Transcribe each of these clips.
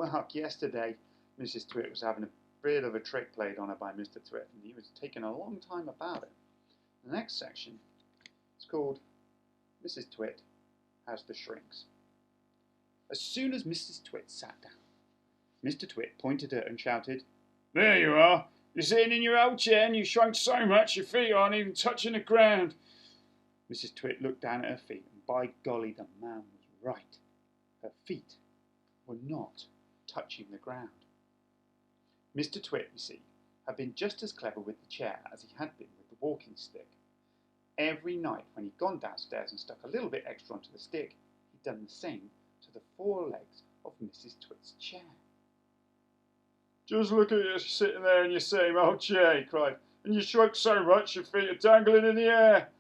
Well, yesterday Mrs. Twit was having a bit of a trick played on her by Mr. Twit, and he was taking a long time about it. The next section is called Mrs. Twit Has the Shrinks. As soon as Mrs. Twit sat down, Mr. Twit pointed at her and shouted, "There you are! You're sitting in your old chair and you've shrunk so much your feet aren't even touching the ground." Mrs. Twit looked down at her feet, and by golly, the man was right. Her feet were not touching the ground. Mr. Twit, you see, had been just as clever with the chair as he had been with the walking stick. Every night when he'd gone downstairs and stuck a little bit extra onto the stick, he'd done the same to the four legs of Mrs. Twit's chair. "Just look at you sitting there in your same old chair," he cried, "and you shrunk so much your feet are dangling in the air."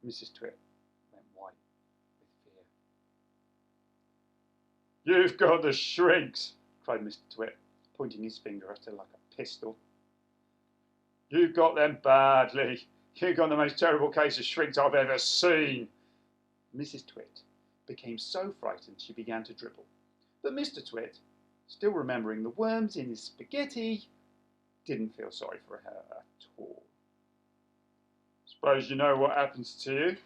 Mrs. Twit went white with fear. "You've got the shrinks," cried Mr. Twit, pointing his finger at her like a pistol. "You've got them badly. You've got the most terrible case of shrinks I've ever seen." Mrs. Twit became so frightened she began to dribble. But Mr. Twit, still remembering the worms in his spaghetti, didn't feel sorry for her at all. "Suppose you know what happens to you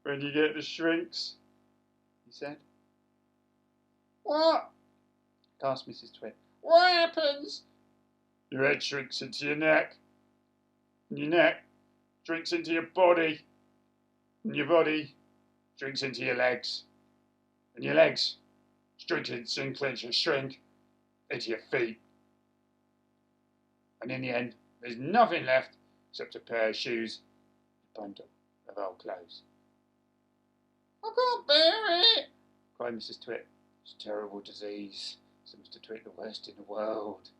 when you get the shrinks?" he said. "What?" asked Mrs. Twit. "What happens?" "Your head shrinks into your neck, and your neck shrinks into your body, and your body shrinks into your legs, and your legs shrink into your feet. And in the end, there's nothing left except a pair of shoes and a bundle of old clothes." "I can't bear it," cried Mrs. Twit. "It's a terrible disease," said Mr. Twit, "the worst in the world."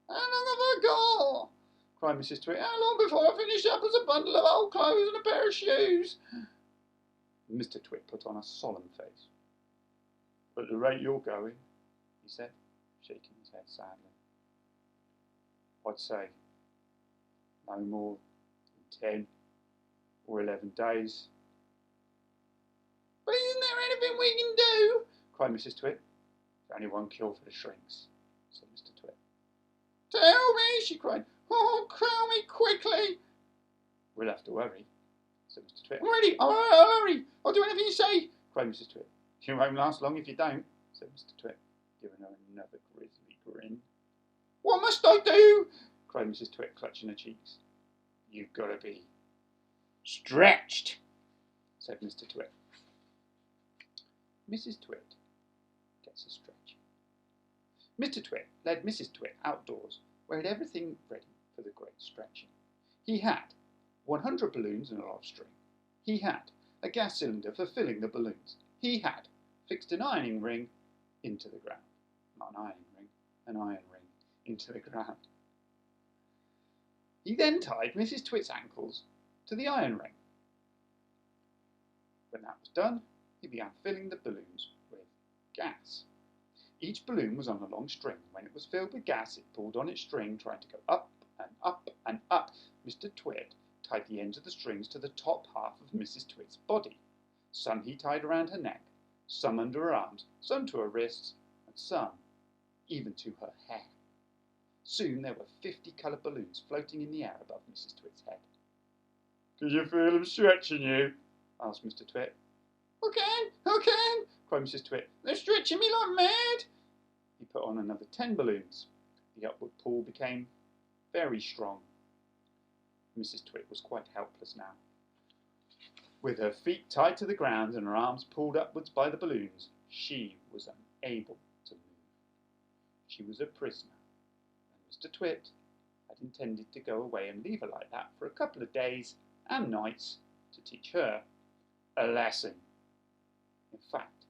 "How long have I got?" cried Mrs. Twit. "How long before I finish up as a bundle of old clothes and a pair of shoes?" Mr. Twit put on a solemn face. "At the rate you're going," he said, shaking his head sadly, "I'd say no more than 10 or 11 days. "But isn't there anything we can do?" cried Mrs. Twit. "There's only one cure for the shrinks," said Mr. Twit. "Tell me," she cried. "Oh, tell me quickly." "We'll have to hurry," said Mr. Twit. "Ready, I'll hurry. I'll do anything you say," cried Mrs. Twit. "You won't last long if you don't," said Mr. Twit, giving her another grisly grin. "What must I do?" cried Mrs. Twit, clutching her cheeks. "You've got to be stretched," said Mr. Twit. Mrs. Twit gets a stretching. Mr. Twit led Mrs. Twit outdoors, where he had everything ready for the great stretching. He had 100 balloons and a lot of string. He had a gas cylinder for filling the balloons. He had fixed an ironing ring into the ground. Not an iron ring, an iron ring into the ground. He then tied Mrs. Twit's ankles to the iron ring. When that was done, he began filling the balloons with gas. Each balloon was on a long string. When it was filled with gas, it pulled on its string, trying to go up and up and up. Mr. Twit tied the ends of the strings to the top half of Mrs. Twit's body. Some he tied around her neck, some under her arms, some to her wrists, and some even to her hair. Soon there were 50 coloured balloons floating in the air above Mrs. Twit's head. "Can you feel them stretching you?" asked Mr. Twit. I can, cried Mrs. Twit. "They're stretching me like mad." He put on another 10 balloons. The upward pull became very strong. Mrs. Twit was quite helpless now. With her feet tied to the ground and her arms pulled upwards by the balloons, she was unable to move. She was a prisoner, and Mr. Twit had intended to go away and leave her like that for a couple of days and nights to teach her a lesson. In fact,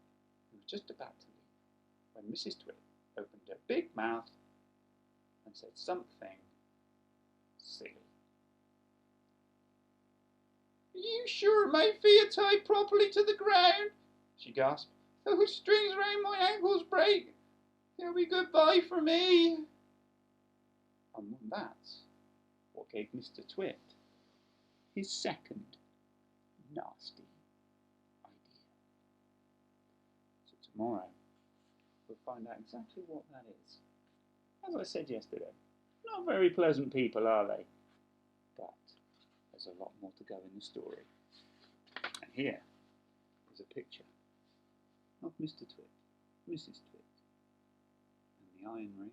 he was just about to leave when Mrs. Twit opened her big mouth and said something silly. "Are you sure my feet are tied properly to the ground?" she gasped. "Those strings round my ankles break. It'll be goodbye for me." And that's what gave Mr. Twit his second nasty idea. So tomorrow we'll find out exactly what that is. As I said yesterday, not very pleasant people, are they? But there's a lot more to go in the story. And here is a picture of Mr. Twit, Mrs. Twit, and the iron ring